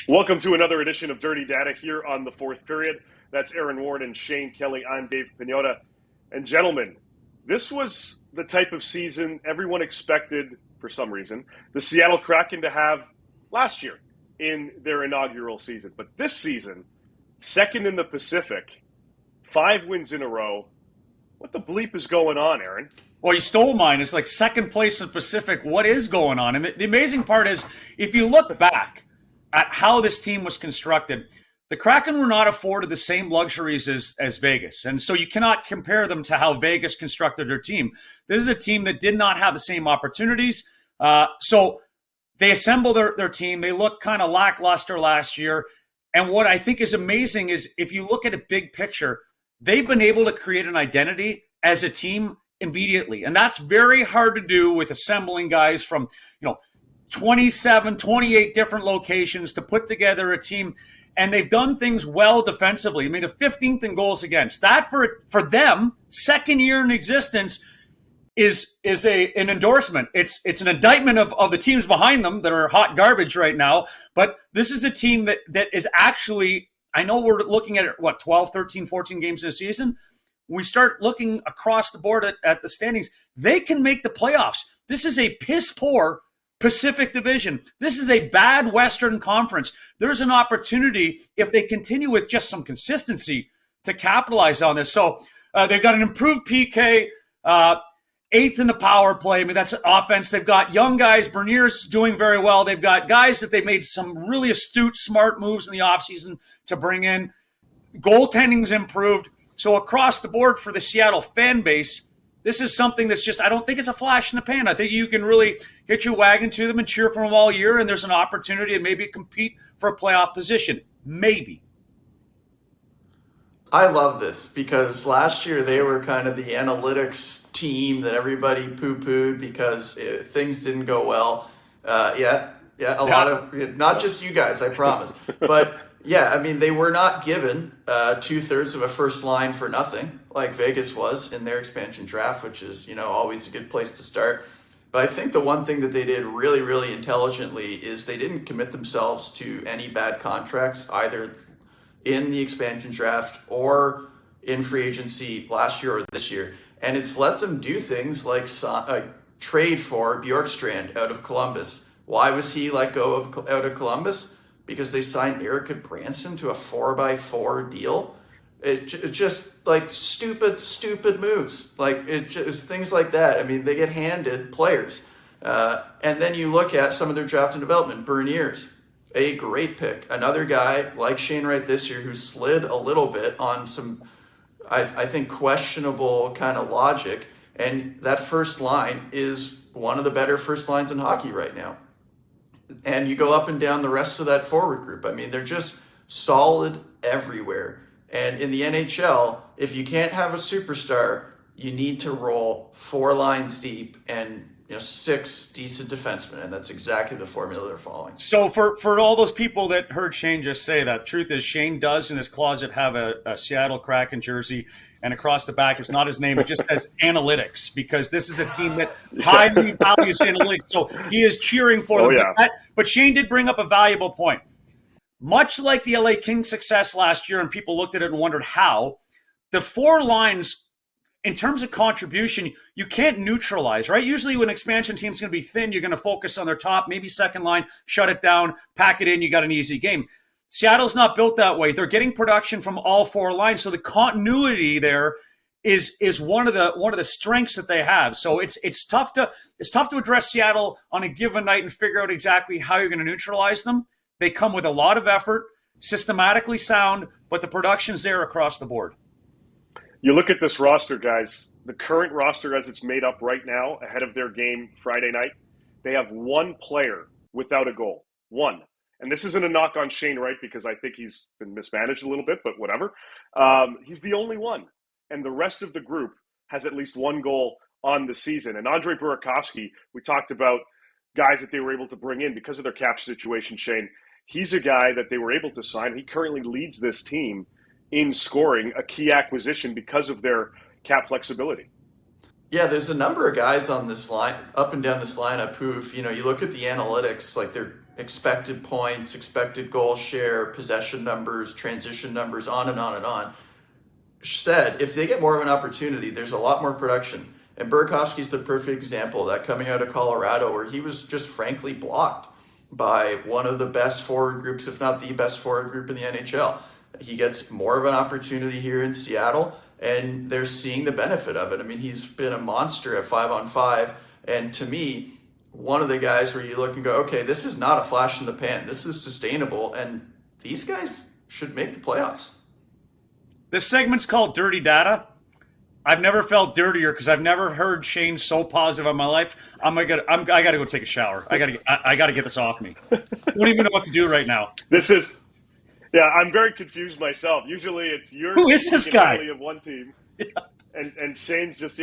Welcome to another edition of Dirty Data here on the fourth period. That's Aaron Ward and Shane Kelly. I'm David Pagnotta. And gentlemen, this was the type of season everyone expected, for some reason, the Seattle Kraken to have last year in their inaugural season. But this season, second in the Pacific, 5 wins in a row. What the bleep is going on, Aaron? Well, you stole mine. It's like second place in Pacific. What is going on? And the amazing part is, if you look back at how this team was constructed, the Kraken were not afforded the same luxuries as Vegas. And so you cannot compare them to how Vegas constructed their team. This is a team that did not have the same opportunities. So they assembled their team. They looked kind of lackluster last year. And what I think is amazing is if you look at a big picture, they've been able to create an identity as a team immediately. And that's very hard to do with assembling guys from, 27, 28 different locations to put together a team. And they've done things well defensively. I mean, the 15th in goals against. That for them, second year in existence, is an endorsement. It's an indictment of the teams behind them that are hot garbage right now. But this is a team that is actually, I know we're looking at 12, 13, 14 games in a season. We start looking across the board at the standings. They can make the playoffs. This is a piss poor Pacific Division. This is a bad Western Conference. There's an opportunity, if they continue with just some consistency, to capitalize on this. So they've got an improved PK, eighth in the power play. I mean, that's offense. They've got young guys. Bernier's doing very well. They've got guys that they've made some really astute, smart moves in the offseason to bring in. Goaltending's improved. So across the board for the Seattle fan base, this is something that's just, I don't think it's a flash in the pan. I think you can really hit your wagon to them and cheer for them all year, and there's an opportunity to maybe compete for a playoff position. Maybe. I love this because last year they were kind of the analytics team that everybody poo-pooed because things didn't go well. A lot of, not just you guys, I promise. But yeah, I mean, they were not given 2/3 of a first line for nothing like Vegas was in their expansion draft, which is, always a good place to start. But I think the one thing that they did really, really intelligently is they didn't commit themselves to any bad contracts, either in the expansion draft or in free agency last year or this year. And it's let them do things like trade for Bjorkstrand out of Columbus. Why was he let go out of Columbus? Because they signed Erica Branson to a 4x4 deal. It's just like stupid moves. Like it just things like that. I mean, they get handed players. And then you look at some of their draft and development. Bernier's a great pick. Another guy like Shane Wright this year who slid a little bit on some, I think, questionable kind of logic. And that first line is one of the better first lines in hockey right now. And you go up and down the rest of that forward group. I mean, they're just solid everywhere. And in the NHL, if you can't have a superstar, you need to roll 4 lines deep and 6 decent defensemen. And that's exactly the formula they're following. So for all those people that heard Shane just say that, truth is Shane does in his closet have a Seattle Kraken jersey. And across the back, it's not his name. It just says analytics, because this is a team that highly values analytics. So he is cheering for them. Yeah. But Shane did bring up a valuable point. Much like the LA Kings' success last year, and people looked at it and wondered how, the 4 lines, in terms of contribution, you can't neutralize, right? Usually when an expansion team's going to be thin, you're going to focus on their top, maybe second line, shut it down, pack it in, you got an easy game. Seattle's not built that way. They're getting production from all 4 lines, so the continuity there is one of the strengths that they have. So it's tough to address Seattle on a given night and figure out exactly how you're going to neutralize them. They come with a lot of effort, systematically sound, but the production's there across the board. You look at this roster, guys. The current roster as it's made up right now, ahead of their game Friday night, they have 1 player without a goal. 1. And this isn't a knock on Shane Wright because I think he's been mismanaged a little bit, but whatever. He's the only one. And the rest of the group has at least 1 goal on the season. And Andrei Burakovsky, we talked about guys that they were able to bring in because of their cap situation, Shane. He's a guy that they were able to sign. He currently leads this team in scoring, a key acquisition because of their cap flexibility. Yeah, there's a number of guys on this line, up and down this lineup, who, you look at the analytics, like expected points, expected goal share, possession numbers, transition numbers, on and on and on, said if they get more of an opportunity, there's a lot more production. And Burakovsky's the perfect example of that, coming out of Colorado, where he was just frankly blocked by one of the best forward groups, if not the best forward group in the NHL. He gets more of an opportunity here in Seattle, and they're seeing the benefit of it. I mean, he's been a monster at 5-on-5, and to me, one of the guys where you look and go, okay, this is not a flash in the pan. This is sustainable, and these guys should make the playoffs. This segment's called Dirty Data. I've never felt dirtier because I've never heard Shane so positive in my life. I got to go take a shower. I got to get this off me. I don't even know what to do right now. I'm very confused myself. Usually it's who is this guy of one team, and Shane's just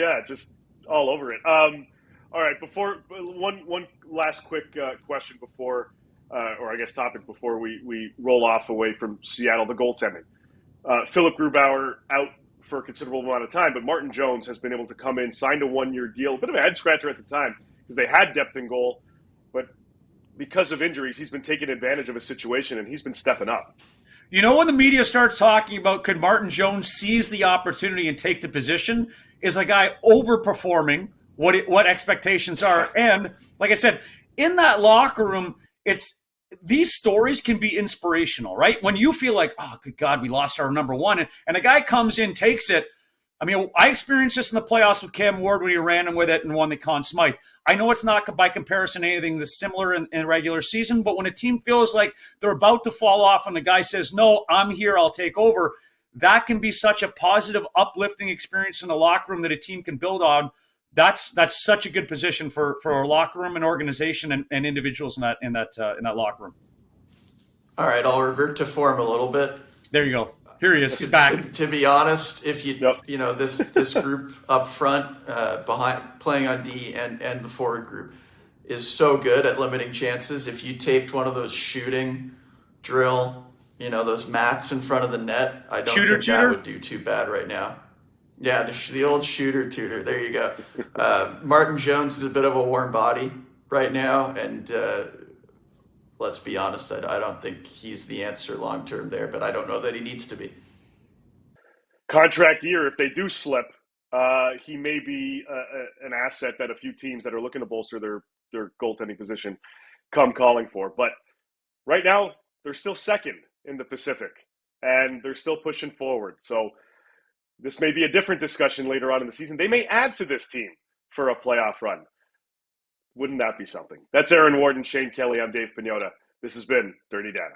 all over it. All right, before one last quick question before, or I guess topic before we roll off away from Seattle, the goaltending. Philip Grubauer out for a considerable amount of time, but Martin Jones has been able to come in, signed a 1-year deal, a bit of a head scratcher at the time because they had depth in goal, but because of injuries, he's been taking advantage of a situation and he's been stepping up. You know, when the media starts talking about could Martin Jones seize the opportunity and take the position, is a guy overperforming what expectations are. And like I said, in that locker room, these stories can be inspirational, right? When you feel like, oh, good God, we lost our number one, and a guy comes in, takes it. I mean, I experienced this in the playoffs with Cam Ward when he ran in with it and won the Conn Smythe. I know it's not by comparison anything that's similar in regular season, but when a team feels like they're about to fall off and the guy says, no, I'm here, I'll take over, that can be such a positive, uplifting experience in the locker room that a team can build on. That's such a good position for a locker room and organization and individuals in that locker room. All right, I'll revert to form a little bit. There you go. Here he is. He's back. To be honest, if this group up front, behind playing on D and the forward group is so good at limiting chances. If you taped one of those shooting drill, those mats in front of the net, I don't think that would do too bad right now. Yeah, the old shooter tutor. There you go. Martin Jones is a bit of a warm body right now, and let's be honest, I don't think he's the answer long term there, but I don't know that he needs to be. Contract year, if they do slip, he may be an asset that a few teams that are looking to bolster their goaltending position come calling for. But right now, they're still second in the Pacific, and they're still pushing forward. So this may be a different discussion later on in the season. They may add to this team for a playoff run. Wouldn't that be something? That's Aaron Ward and Shane Kelly. I'm Dave Pagnotta. This has been Dirty Data.